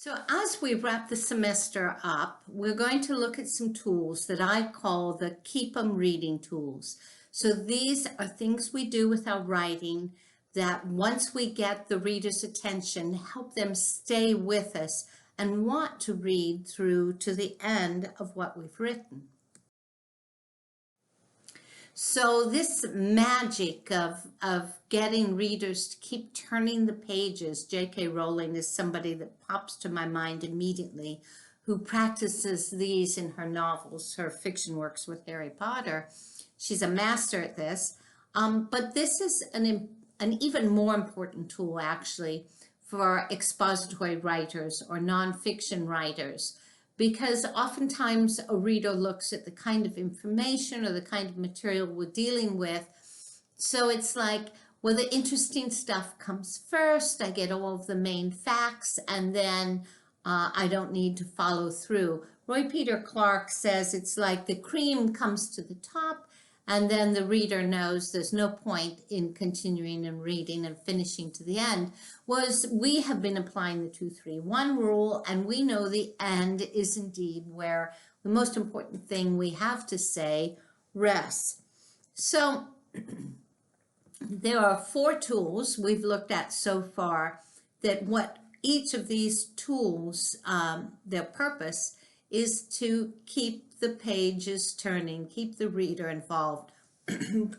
So as we wrap the semester up, we're going to look at some tools that I call the Keep 'em Reading tools. So these are things we do with our writing that once we get the reader's attention, help them stay with us and want to read through to the end of what we've written. So this magic of getting readers to keep turning the pages, J.K. Rowling is somebody that pops to my mind immediately, who practices these in her novels, her fiction works with Harry Potter. She's a master at this. But this is an even more important tool, actually, for expository writers or nonfiction writers, because oftentimes a reader looks at the kind of information or the kind of material we're dealing with. So it's like, well, the interesting stuff comes first. I get all of the main facts, and then I don't need to follow through. Roy Peter Clark says it's like the cream comes to the top, and then the reader knows there's no point in continuing and reading and finishing to the end. Whereas we have been applying the 2-3-1 rule, and we know the end is indeed where the most important thing we have to say rests. So there are 4 tools we've looked at so far, that what each of these tools, their purpose is to keep the pages turning, keep the reader involved.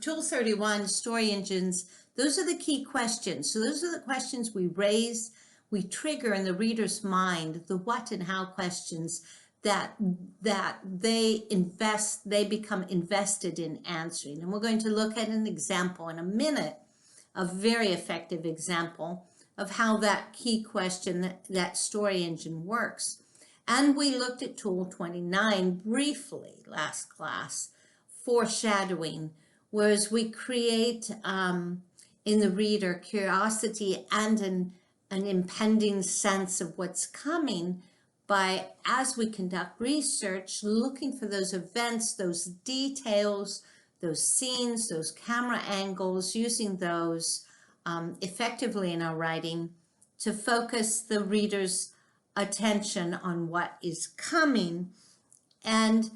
Tool 31, story engines, those are the key questions. So those are the questions we raise, we trigger in the reader's mind, the what and how questions that they become invested in answering. And we're going to look at an example in a minute, a very effective example of how that key question, that story engine works. And we looked at tool 29 briefly last class, foreshadowing, whereas we create in the reader curiosity and an impending sense of what's coming by, as we conduct research, looking for those events, those details, those scenes, those camera angles, using those effectively in our writing to focus the reader's attention on what is coming. And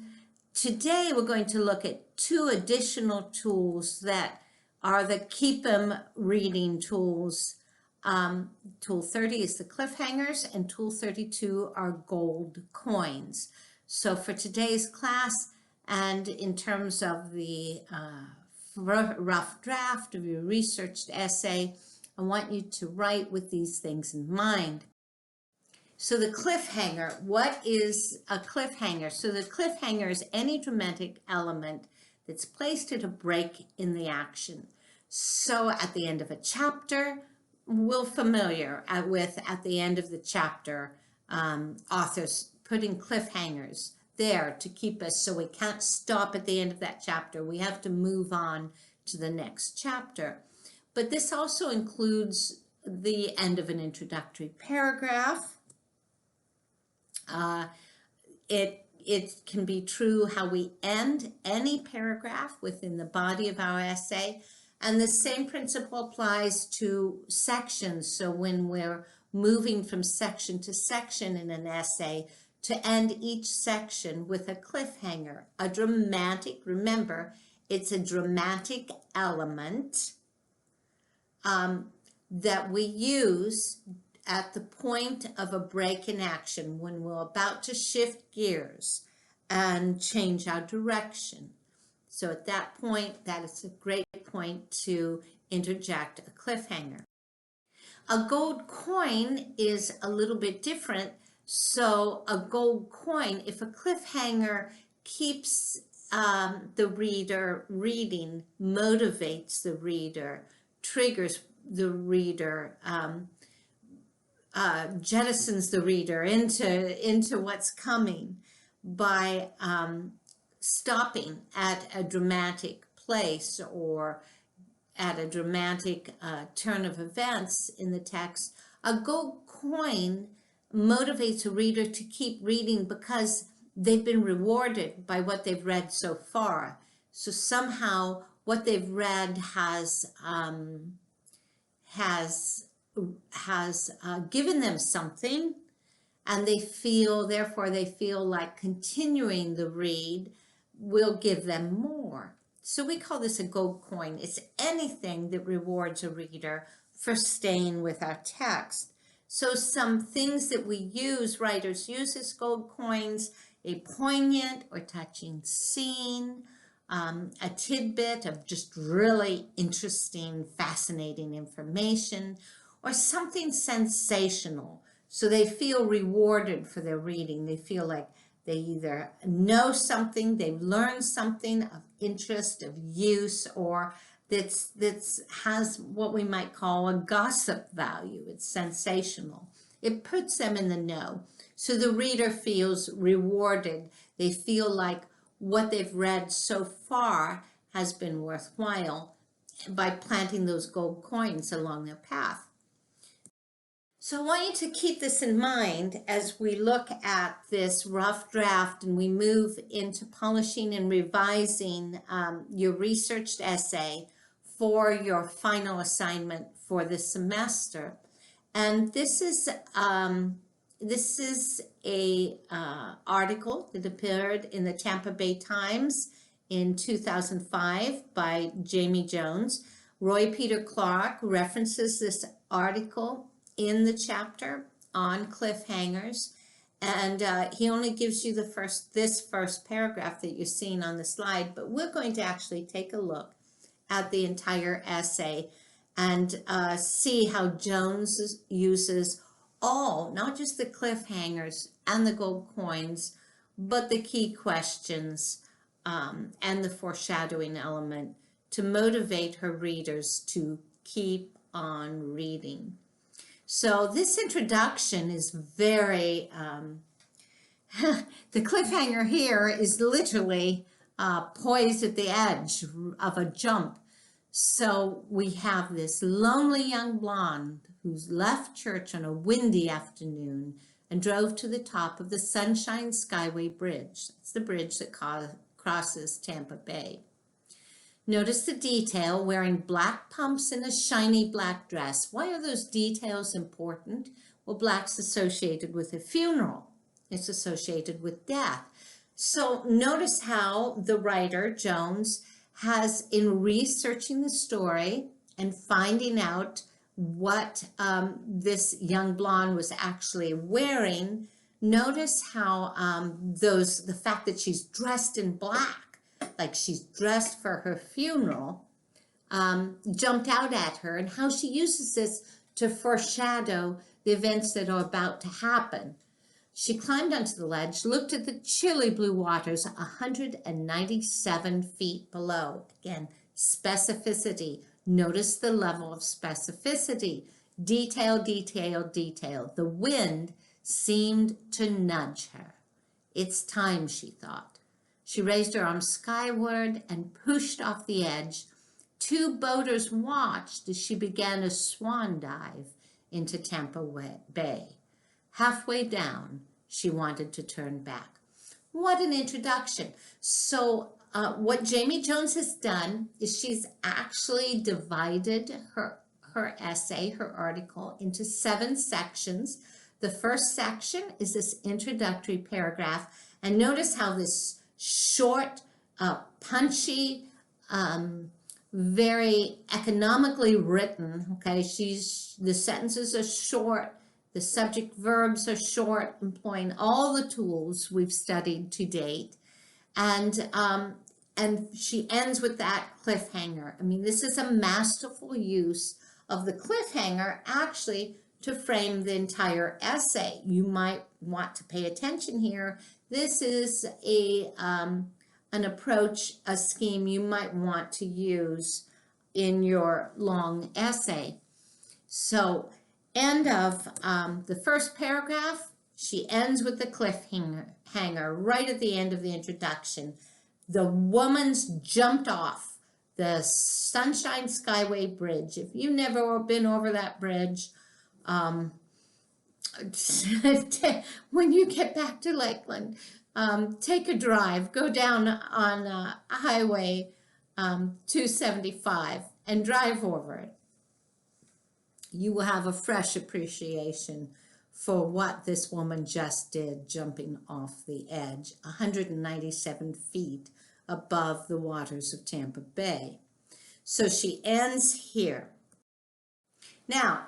today we're going to look at 2 additional tools that are the Keep 'em Reading tools. Tool 30 is the cliffhangers, and tool 32 are gold coins. So for today's class, and in terms of the rough draft of your researched essay, I want you to write with these things in mind. So the cliffhanger, what is a cliffhanger? So the cliffhanger is any dramatic element that's placed at a break in the action. So at the end of a chapter, we're familiar with at the end of the chapter, authors putting cliffhangers there to keep us, so we can't stop at the end of that chapter. We have to move on to the next chapter. But this also includes the end of an introductory paragraph. It can be true how we end any paragraph within the body of our essay. And the same principle applies to sections. So when we're moving from section to section in an essay, to end each section with a cliffhanger, a dramatic, remember, it's a dramatic element that we use at the point of a break in action, when we're about to shift gears and change our direction. So at that point, that is a great point to interject a cliffhanger. A gold coin is a little bit different. So a gold coin, if a cliffhanger keeps the reader reading, motivates the reader, triggers the reader, jettisons the reader into what's coming by stopping at a dramatic place or at a dramatic turn of events in the text. A gold coin motivates a reader to keep reading because they've been rewarded by what they've read so far. So somehow what they've read has given them something, and therefore they feel like continuing the read will give them more. So we call this a gold coin. It's anything that rewards a reader for staying with our text. So some things that writers use as gold coins: a poignant or touching scene, a tidbit of just really interesting, fascinating information, or something sensational. So they feel rewarded for their reading. They feel like they either know something, they've learned something of interest, of use, or that has what we might call a gossip value. It's sensational. It puts them in the know. So the reader feels rewarded. They feel like what they've read so far has been worthwhile by planting those gold coins along their path. So I want you to keep this in mind as we look at this rough draft and we move into polishing and revising your researched essay for your final assignment for the semester. And this is a article that appeared in the Tampa Bay Times in 2005 by Jamie Jones. Roy Peter Clark references this article in the chapter on cliffhangers, and he only gives you this first paragraph that you're seeing on the slide, but we're going to actually take a look at the entire essay and see how Jones uses all, not just the cliffhangers and the gold coins, but the key questions and the foreshadowing element to motivate her readers to keep on reading. So this introduction is very, the cliffhanger here is literally poised at the edge of a jump. So we have this lonely young blonde who's left church on a windy afternoon and drove to the top of the Sunshine Skyway Bridge. It's the bridge that crosses Tampa Bay. Notice the detail: wearing black pumps and a shiny black dress. Why are those details important? Well, black's associated with a funeral. It's associated with death. So notice how the writer, Jones, has, in researching the story and finding out what this young blonde was actually wearing, notice how the fact that she's dressed in black, like she's dressed for her funeral, jumped out at her, and how she uses this to foreshadow the events that are about to happen. She climbed onto the ledge, looked at the chilly blue waters 197 feet below. Again, specificity. Notice the level of specificity. Detail, detail, detail. The wind seemed to nudge her. It's time, she thought. She raised her arms skyward and pushed off the edge. Two boaters watched as she began a swan dive into Tampa Bay. Halfway down, she wanted to turn back. What an introduction. So what Jamie Jones has done is she's actually divided her essay, her article, into 7 sections. The first section is this introductory paragraph. And notice how this short, punchy, very economically written, okay? The sentences are short, the subject verbs are short, employing all the tools we've studied to date. And she ends with that cliffhanger. I mean, this is a masterful use of the cliffhanger actually to frame the entire essay. You might want to pay attention here. This is an approach, a scheme you might want to use in your long essay. So, end of the first paragraph, she ends with the cliffhanger right at the end of the introduction. The woman's jumped off the Sunshine Skyway Bridge. If you've never been over that bridge, when you get back to Lakeland, take a drive, go down on Highway 275 and drive over it. You will have a fresh appreciation for what this woman just did, jumping off the edge 197 feet above the waters of Tampa Bay. So she ends here. Now,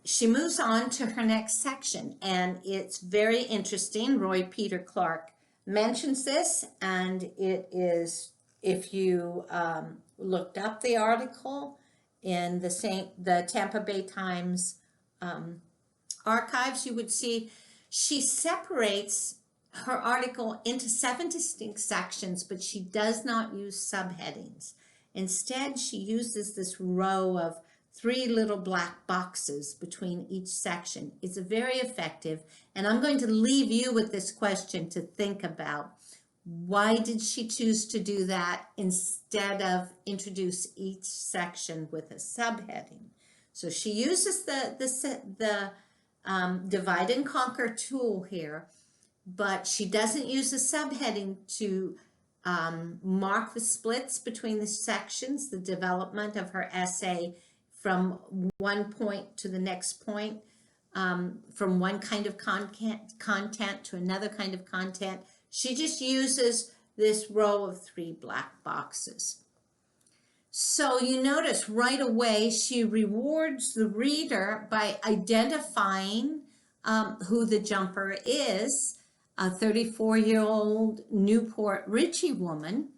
she moves on to her next section, and it's very interesting. Roy Peter Clark mentions this, and it is, if you looked up the article in the Tampa Bay Times archives, you would see she separates her article into 7 distinct sections, but she does not use subheadings. Instead, she uses this row of 3 little black boxes between each section. It's very effective, and I'm going to leave you with this question to think about. Why did she choose to do that instead of introduce each section with a subheading? So she uses the divide and conquer tool here, but she doesn't use a subheading to mark the splits between the sections, the development of her essay from one point to the next point, from one kind of content to another kind of content. She just uses this row of 3 black boxes. So you notice right away she rewards the reader by identifying who the jumper is, a 34-year-old Newport Richey woman.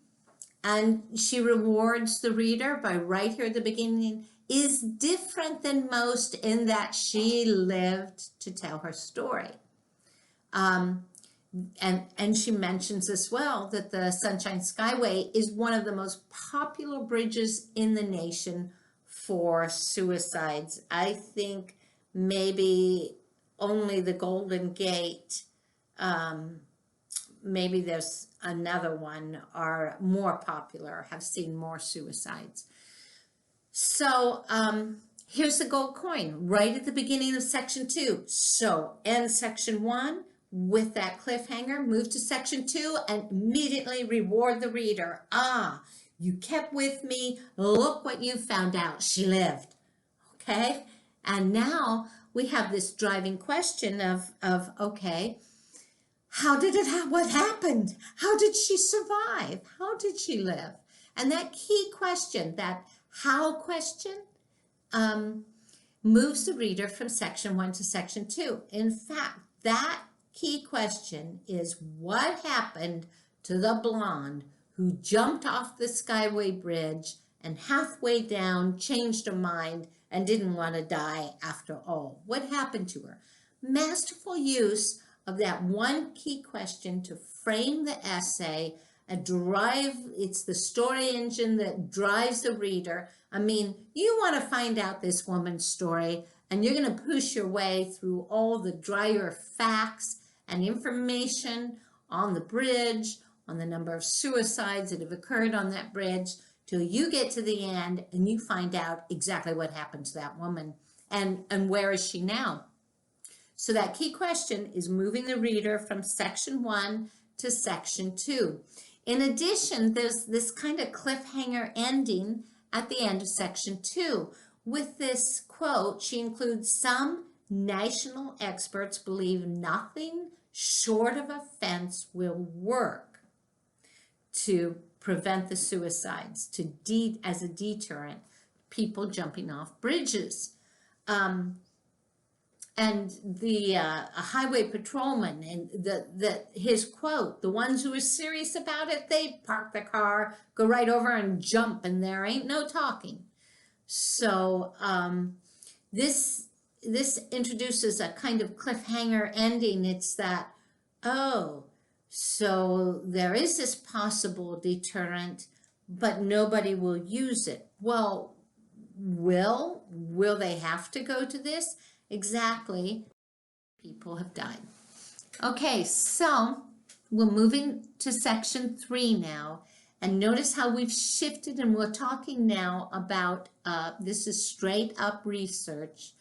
And she rewards the reader by right here at the beginning, is different than most in that she lived to tell her story. And she mentions as well that the Sunshine Skyway is one of the most popular bridges in the nation for suicides. I think maybe only the Golden Gate, maybe there's another one, are more popular, have seen more suicides. So here's the gold coin right at the beginning of section 2. So end section 1 with that cliffhanger, move to section 2 and immediately reward the reader. Ah, you kept with me. Look what you found out. She lived. Okay. And now we have this driving question of okay, how did it happen? What happened? How did she survive? How did she live? And that key question, that how question, moves the reader from section 1 to section 2. In fact, that key question is what happened to the blonde who jumped off the Skyway Bridge and halfway down changed her mind and didn't want to die after all. What happened to her? Masterful use of that one key question to frame the essay, it's the story engine that drives the reader. I mean, you want to find out this woman's story, and you're going to push your way through all the drier facts and information on the bridge, on the number of suicides that have occurred on that bridge, till you get to the end and you find out exactly what happened to that woman and where is she now. So that key question is moving the reader from section 1 to section 2. In addition, there's this kind of cliffhanger ending at the end of section 2. With this quote, she includes some national experts believe nothing short of a fence will work to prevent the suicides, as a deterrent, people jumping off bridges. And the highway patrolman, and his quote, the ones who are serious about it, they park the car, go right over and jump, and there ain't no talking. So this introduces a kind of cliffhanger ending. It's that, oh, so there is this possible deterrent, but nobody will use it. Well, will they have to go to this? Exactly. People have died. Okay, so we're moving to section 3 now. And notice how we've shifted, and we're talking now about, this is straight up research,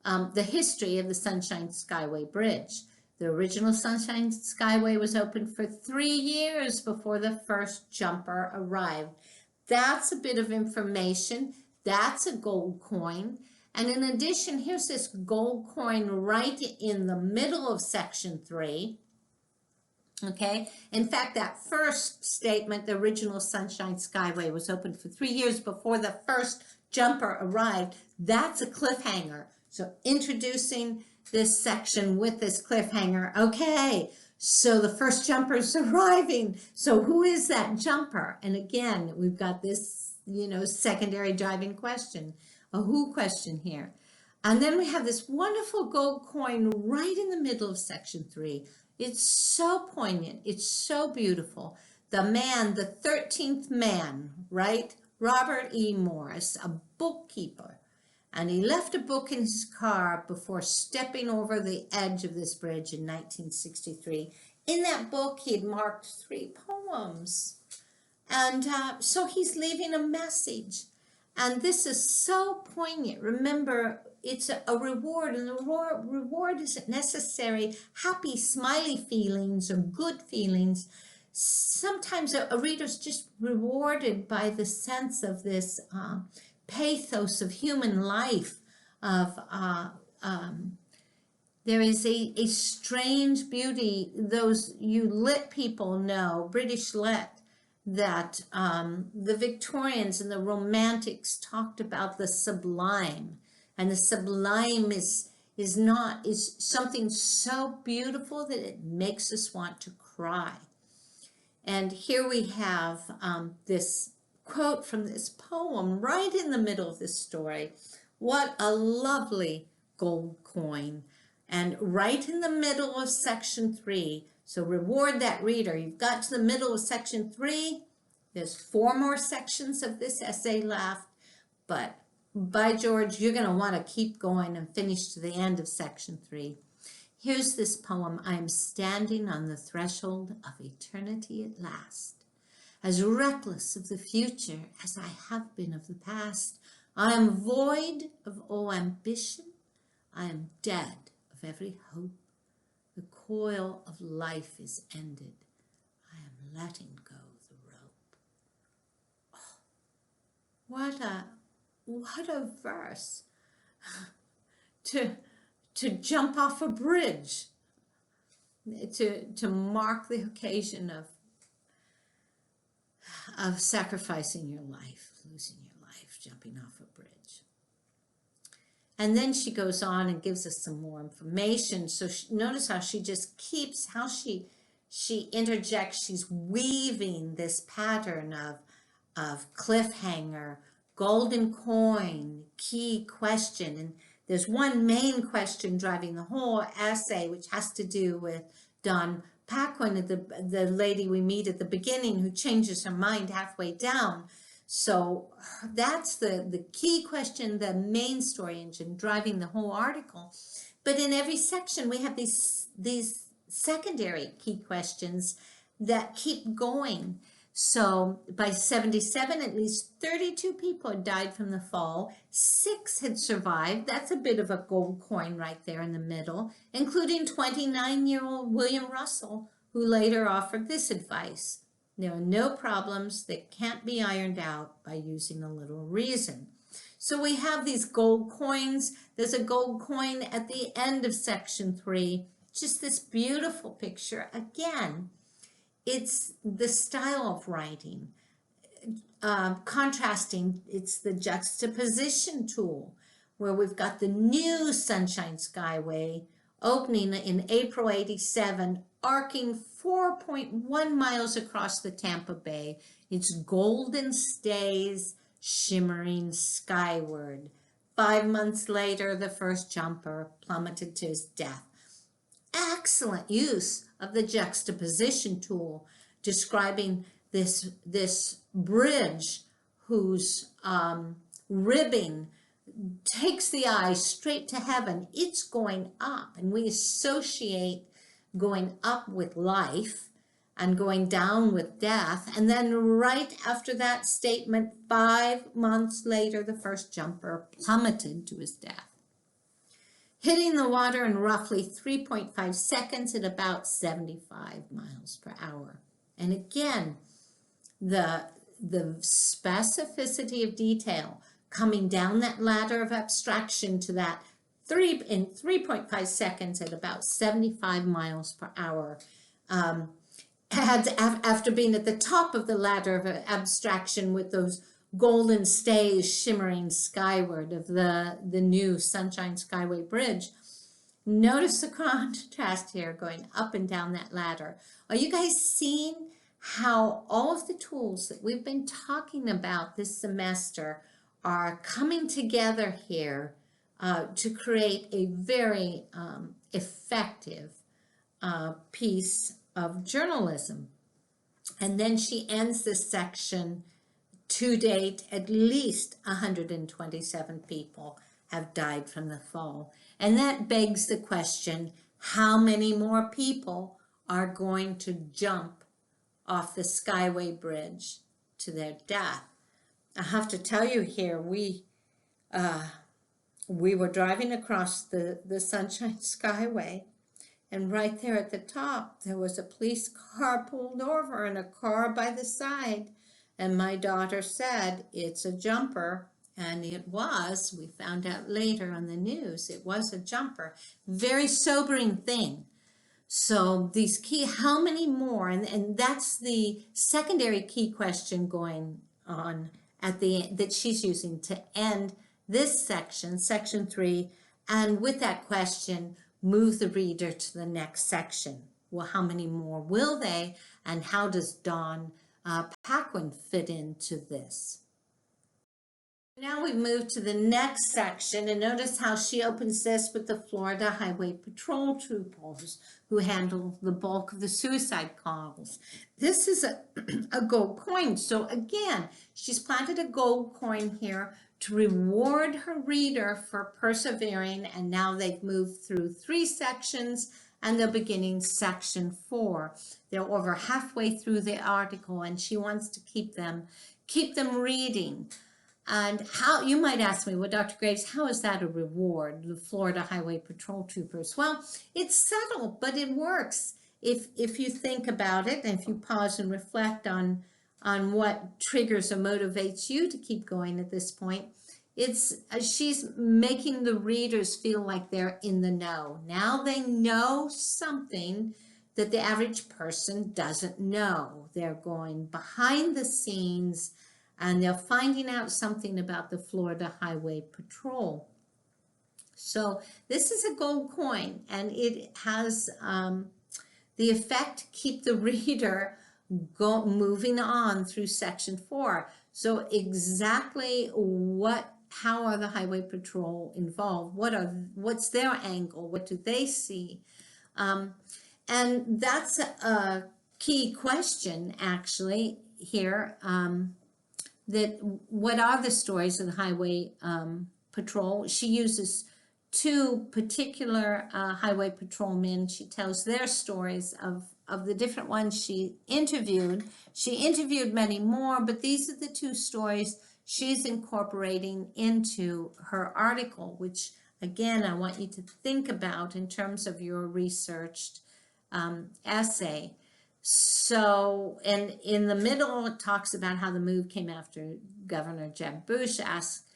the history of the Sunshine Skyway Bridge. The original Sunshine Skyway was opened for 3 years before the first jumper arrived. That's a bit of information. That's a gold coin. And in addition, here's this gold coin right in the middle of section 3. Okay, in fact, that first statement, the original Sunshine Skyway was opened for 3 years before the first jumper arrived. That's a cliffhanger. So introducing this section with this cliffhanger. Okay, so the first jumper is arriving. So who is that jumper? And again, we've got this, secondary driving question, a who question here. And then we have this wonderful gold coin right in the middle of section 3. It's so poignant. It's so beautiful. The man, the 13th man, right? Robert E. Morris, a bookkeeper. And he left a book in his car before stepping over the edge of this bridge in 1963. In that book, he had marked 3 poems. And so he's leaving a message. And this is so poignant. Remember, it's a reward, and the reward isn't necessary happy, smiley feelings or good feelings. Sometimes a reader's just rewarded by the sense of this pathos of human life, of there is a strange beauty. Those you lit people know, British lit, that the Victorians and the Romantics talked about the sublime, and the sublime is something so beautiful that it makes us want to cry. And here we have this quote from this poem right in the middle of this story. What a lovely gold coin. And right in the middle of section 3, so reward that reader. You've got to the middle of section 3. There's 4 more sections of this essay left, but by George, you're going to want to keep going and finish to the end of section 3. Here's this poem. I am standing on the threshold of eternity at last, as reckless of the future as I have been of the past. I am void of all ambition. I am dead of every hope. The coil of life is ended. I am letting go the rope. Oh, what a verse to jump off a bridge, to mark the occasion of sacrificing your life, losing your life, jumping off a bridge. And then she goes on and gives us some more information. So notice how she just keeps, how she interjects, she's weaving this pattern of cliffhanger, golden coin, key question. And there's one main question driving the whole essay, which has to do with Dawn Paquin, the lady we meet at the beginning who changes her mind halfway down. So that's the key question, the main story engine driving the whole article. But in every section, we have these secondary key questions that keep going. So by 77, at least 32 people had died from the fall. 6 had survived. That's a bit of a gold coin right there in the middle, including 29-year-old William Russell, who later offered this advice. There are no problems that can't be ironed out by using a little reason. So we have these gold coins. There's a gold coin at the end of section 3. Just this beautiful picture. Again, it's the style of writing, contrasting. It's the juxtaposition tool, where we've got the new Sunshine Skyway opening in April '87, arcing 4.1 miles across the Tampa Bay. Its golden stays shimmering skyward. 5 months later, the first jumper plummeted to his death. Excellent use of the juxtaposition tool, describing this bridge whose ribbing takes the eye straight to heaven. It's going up, and we associate going up with life and going down with death. And then right after that statement, 5 months later, the first jumper plummeted to his death, hitting the water in roughly 3.5 seconds at about 75 miles per hour. And again, the specificity of detail, coming down that ladder of abstraction to that in 3.5 seconds at about 75 miles per hour. After being at the top of the ladder of abstraction with those golden stays shimmering skyward of the new Sunshine Skyway Bridge. Notice the contrast here going up and down that ladder. Are you guys seeing how all of the tools that we've been talking about this semester are coming together here to create a very effective piece of journalism? And then she ends this section. To date, at least 127 people have died from the fall. And that begs the question, how many more people are going to jump off the Skyway Bridge to their death? I have to tell you here, we were driving across the Sunshine Skyway, and right there at the top, there was a police car pulled over and a car by the side. And my daughter said, it's a jumper. And it was. We found out later on the news, it was a jumper. Very sobering thing. So these key, how many more? And that's the secondary key question going on at the end that she's using to end this section, section 3. And with that question, move the reader to the next section. Well, how many more will they? And how does Dawn Paquin fit into this? Now we move to the next section, and notice how she opens this with the Florida Highway Patrol troopers who handle the bulk of the suicide calls. This is a gold coin. So again, she's planted a gold coin here to reward her reader for persevering, and now they've moved through 3 sections and they're beginning section 4. They're over halfway through the article, and she wants to keep them reading. And how, you might ask me, well, Dr. Graves, how is that a reward, the Florida Highway Patrol troopers? Well, it's subtle, but it works. If you think about it, and if you pause and reflect on what triggers or motivates you to keep going at this point, she's making the readers feel like they're in the know. Now they know something that the average person doesn't know. They're going behind the scenes and they're finding out something about the Florida Highway Patrol. So this is a gold coin, and it has the effect to keep the reader moving on through section 4. So exactly how are the Highway Patrol involved? What's their angle? What do they see? And that's a key question actually here. That what are the stories of the Highway Patrol? She uses 2 particular Highway Patrolmen. She tells their stories of the different ones she interviewed. She interviewed many more, but these are the 2 stories she's incorporating into her article, which again, I want you to think about in terms of your researched essay. So, and in the middle, it talks about how the move came after Governor Jeb Bush asked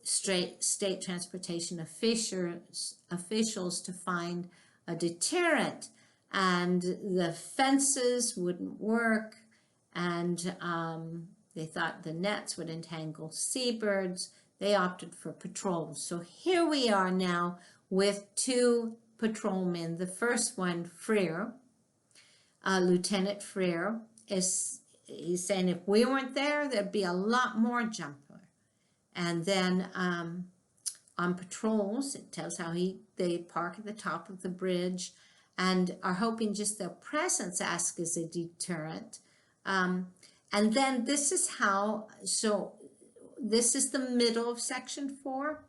state transportation officials to find a deterrent, and the fences wouldn't work, and they thought the nets would entangle seabirds. They opted for patrols. So here we are now with 2 patrolmen. The first one, Freer, Lieutenant Freer, he's saying if we weren't there, there'd be a lot more jumper. And then on patrols, it tells how they park at the top of the bridge and are hoping just their presence acts as a deterrent. And then this is how, so this is the middle of section 4.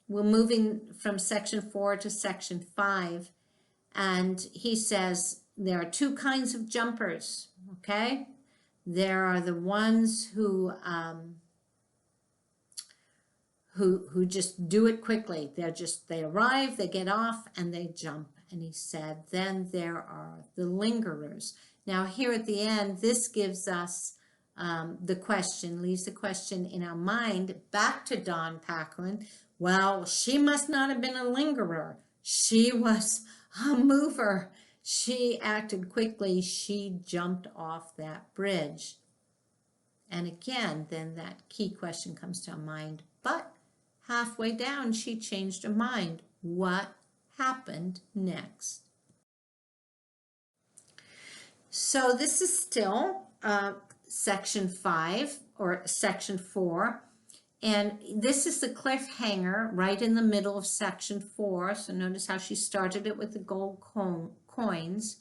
We're moving from section 4 to section 5. And he says there are 2 kinds of jumpers, okay? There are the ones who just do it quickly. They arrive, they get off, and they jump. And he said, then there are the lingerers. Now here at the end, this gives us the question, leaves the question in our mind back to Dawn Paquin. Well, she must not have been a lingerer. She was a mover. She acted quickly. She jumped off that bridge. And again, then that key question comes to our mind. But halfway down, she changed her mind. What happened next? So this is still section 5 or section 4. And this is the cliffhanger right in the middle of section 4. So notice how she started it with the gold coins.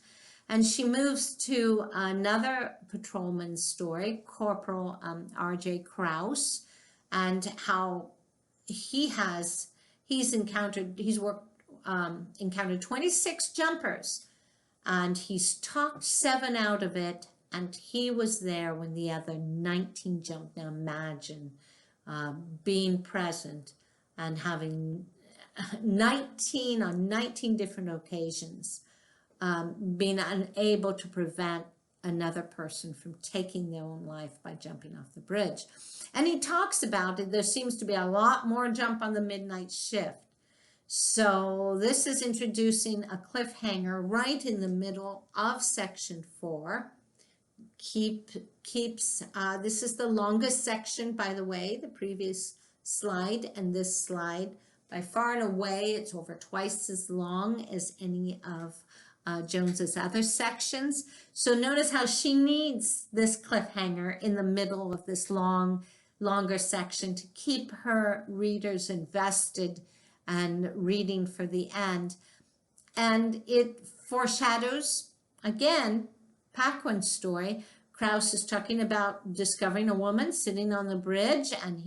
And she moves to another patrolman's story, Corporal R.J. Krause, and how he's encountered 26 jumpers, and he's talked 7 out of it, and he was there when the other 19 jumped. Now imagine being present and having 19 on 19 different occasions, being unable to prevent another person from taking their own life by jumping off the bridge. And he talks about it. There seems to be a lot more jump on the midnight shift. So this is introducing a cliffhanger right in the middle of section 4. This is the longest section, by the way, the previous slide and this slide. By far and away, it's over twice as long as any of Jones's other sections. So notice how she needs this cliffhanger in the middle of this longer section to keep her readers invested and reading for the end. And it foreshadows, again, Paquin's story. Krause is talking about discovering a woman sitting on the bridge, and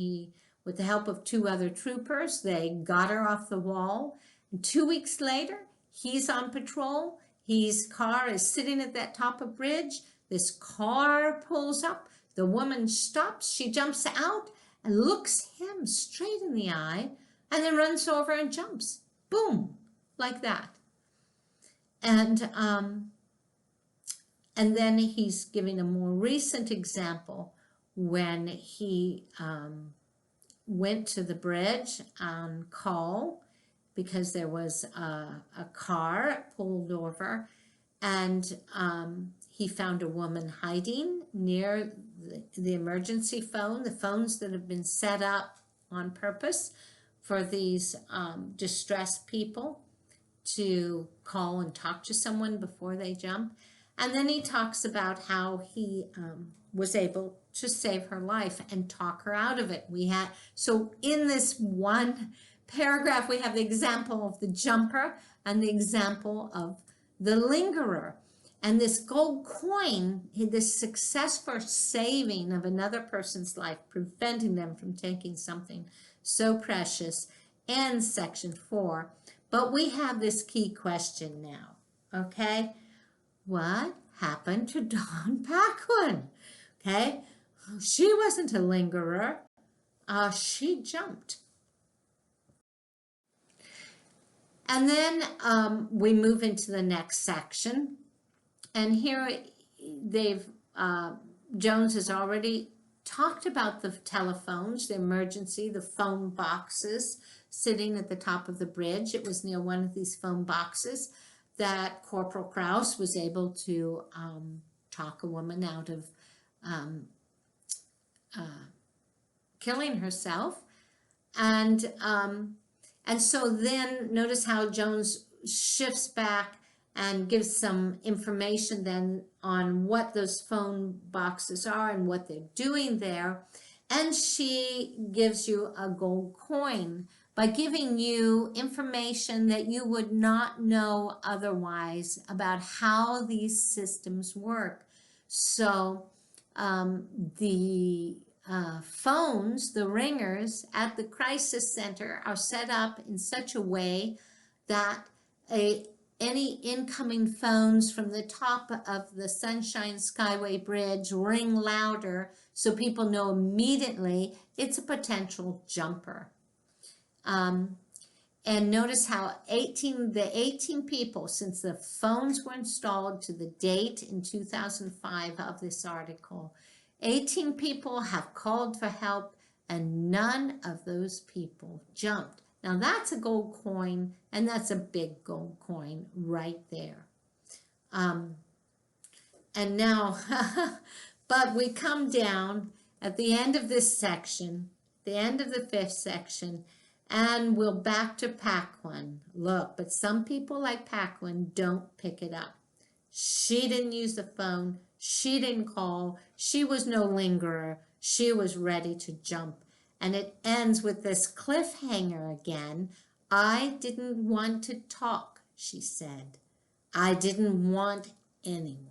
with the help of 2 other troopers, they got her off the wall. And 2 weeks later, he's on patrol. His car is sitting at that top of bridge. This car pulls up. The woman stops. She jumps out and looks him straight in the eye, and then runs over and jumps. Boom, like that. And then he's giving a more recent example when he went to the bridge on call because there was a car pulled over, and he found a woman hiding near the emergency phone, the phones that have been set up on purpose for these distressed people to call and talk to someone before they jump. And then he talks about how he was able to save her life and talk her out of it. So in this one paragraph, we have the example of the jumper and the example of the lingerer. And this gold coin, this successful saving of another person's life, preventing them from taking something so precious, ends section 4. But we have this key question now, okay? What happened to Dawn Paquin? Okay, she wasn't a lingerer. She jumped. And then we move into the next section. And here Jones has already talked about the telephones, the emergency, the phone boxes sitting at the top of the bridge. It was near one of these phone boxes that Corporal Krause was able to talk a woman out of killing herself. And so then notice how Jones shifts back and gives some information then on what those phone boxes are and what they're doing there. And she gives you a gold coin by giving you information that you would not know otherwise about how these systems work. So the phones, the ringers at the crisis center are set up in such a way that any incoming phones from the top of the Sunshine Skyway Bridge ring louder so people know immediately it's a potential jumper. And notice how the 18 people, since the phones were installed to the date in 2005 of this article, 18 people have called for help, and none of those people jumped. Now that's a gold coin, and that's a big gold coin right there. And now, but we come down at the end of this section, the end of the 5th section, and we'll back to Paquin. Look, but some people like Paquin don't pick it up. She didn't use the phone. She didn't call. She was no lingerer. She was ready to jump. And it ends with this cliffhanger again. I didn't want to talk, she said. I didn't want anyone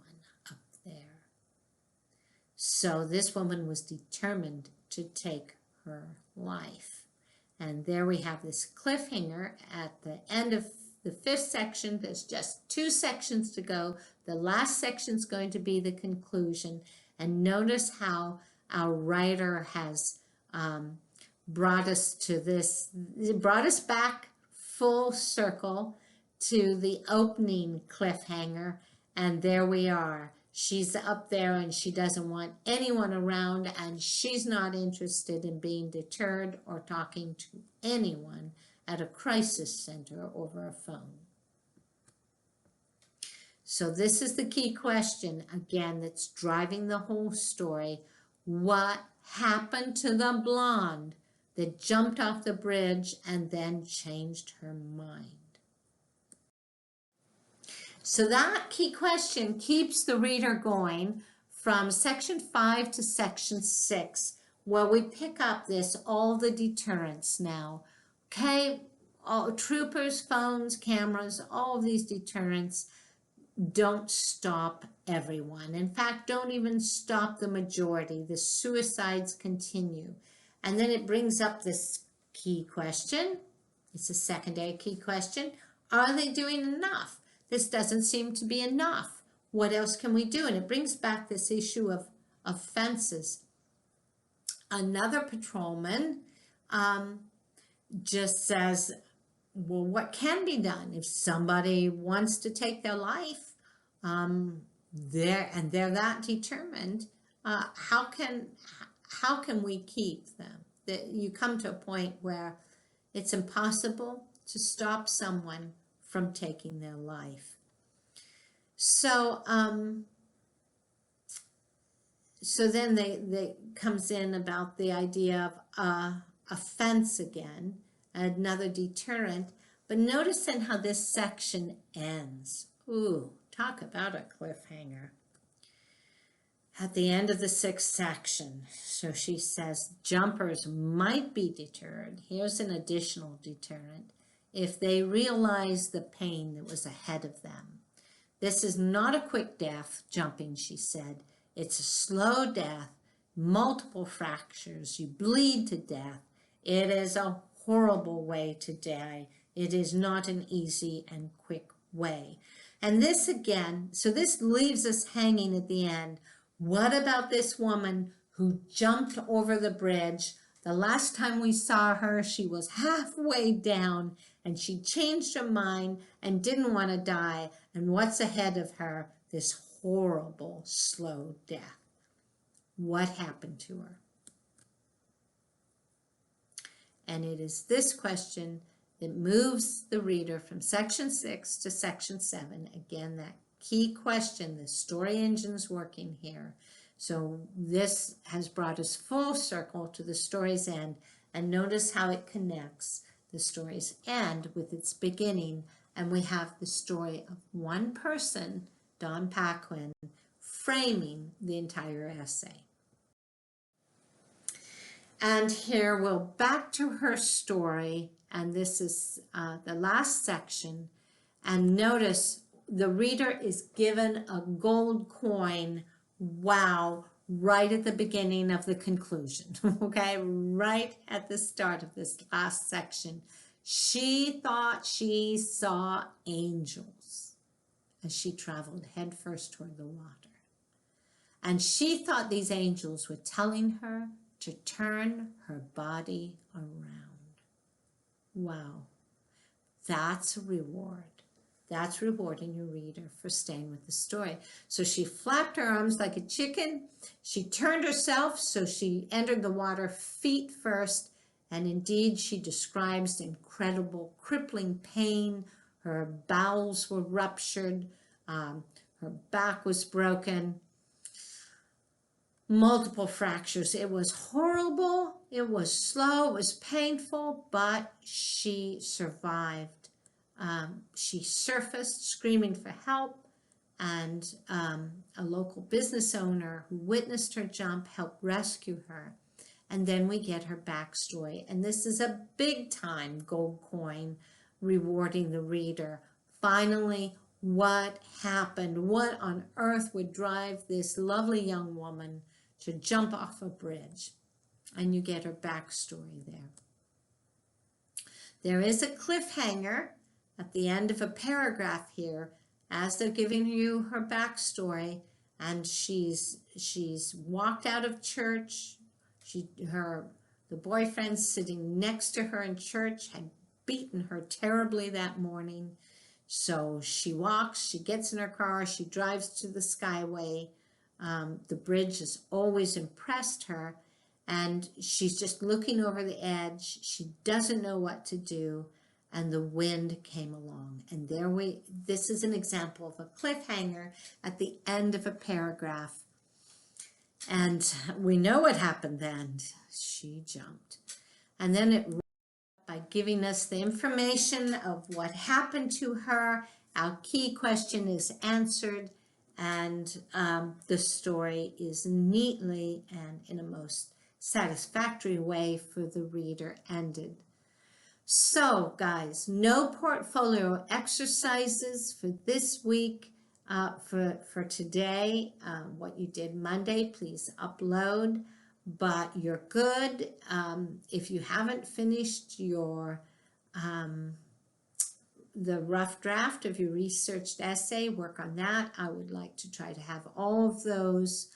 up there. So this woman was determined to take her life. And there we have this cliffhanger at the end of the 5th section. There's just 2 sections to go. The last section is going to be the conclusion. And notice how our writer has brought us to this, brought us back full circle to the opening cliffhanger. And there we are. She's up there and she doesn't want anyone around, and she's not interested in being deterred or talking to anyone at a crisis center over a phone. So this is the key question, again, that's driving the whole story. What happened to the blonde that jumped off the bridge and then changed her mind? So that key question keeps the reader going from section 5 to section 6, where we pick up all the deterrents now. Okay, all troopers, phones, cameras, all of these deterrents don't stop everyone. In fact, don't even stop the majority. The suicides continue. And then it brings up this key question. It's a secondary key question. Are they doing enough? This doesn't seem to be enough. What else can we do? And it brings back this issue of fences. Another patrolman just says, well, what can be done if somebody wants to take their life? They're that determined. How can we keep them? That you come to a point where it's impossible to stop someone from taking their life. So so then they comes in about the idea of a fence again, another deterrent. But notice then how this section ends. Ooh, talk about a cliffhanger. At the end of the 6th section, so she says jumpers might be deterred. Here's an additional deterrent. If they realize the pain that was ahead of them. This is not a quick death, jumping, she said. It's a slow death, multiple fractures. You bleed to death. It is a horrible way to die. It is not an easy and quick way. And this again, so this leaves us hanging at the end. What about this woman who jumped over the bridge? The last time we saw her, she was halfway down and she changed her mind and didn't want to die. And what's ahead of her? This horrible, slow death. What happened to her? And it is this question that moves the reader from section 6 to section 7. Again, that key question, the story engine's working here. So this has brought us full circle to the story's end, and notice how it connects the story's end with its beginning, and we have the story of one person, Dawn Paquin, framing the entire essay. And here we'll back to her story, and this is the last section, and notice the reader is given a gold coin. Wow, right at the beginning of the conclusion, okay, right at the start of this last section. She thought she saw angels as she traveled headfirst toward the water. And she thought these angels were telling her to turn her body around. Wow, that's a reward That's rewarding your reader for staying with the story. So she flapped her arms like a chicken. She turned herself, so she entered the water feet first. And indeed, she describes incredible crippling pain. Her bowels were ruptured. Her back was broken. Multiple fractures. It was horrible. It was slow. It was painful, but she survived. She surfaced screaming for help, and a local business owner who witnessed her jump helped rescue her. And then we get her backstory. And this is a big time gold coin rewarding the reader. Finally, what happened? What on earth would drive this lovely young woman to jump off a bridge? And you get her backstory there. There is a cliffhanger at the end of a paragraph here as they're giving you her backstory, and she's walked out of church. The boyfriend sitting next to her in church had beaten her terribly that morning. So she walks, she gets in her car, she drives to the Skyway. The bridge has always impressed her, and she's just looking over the edge. She doesn't know what to do, and the wind came along. And this is an example of a cliffhanger at the end of a paragraph. And we know what happened then. She jumped. And then it by giving us the information of what happened to her. Our key question is answered, and the story is neatly and in a most satisfactory way for the reader ended. So guys, no portfolio exercises for this week. For today, what you did Monday, please upload, but you're good. If you haven't finished the rough draft of your researched essay, work on that. I would like to try to have all of those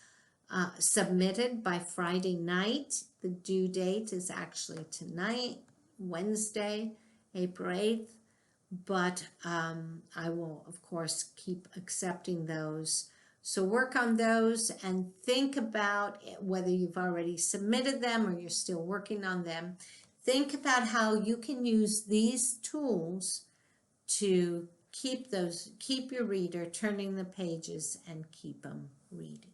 submitted by Friday night. The due date is actually tonight, Wednesday, April 8th. But I will, of course, keep accepting those. So work on those and think about whether you've already submitted them or you're still working on them. Think about how you can use these tools to keep your reader turning the pages and keep them reading.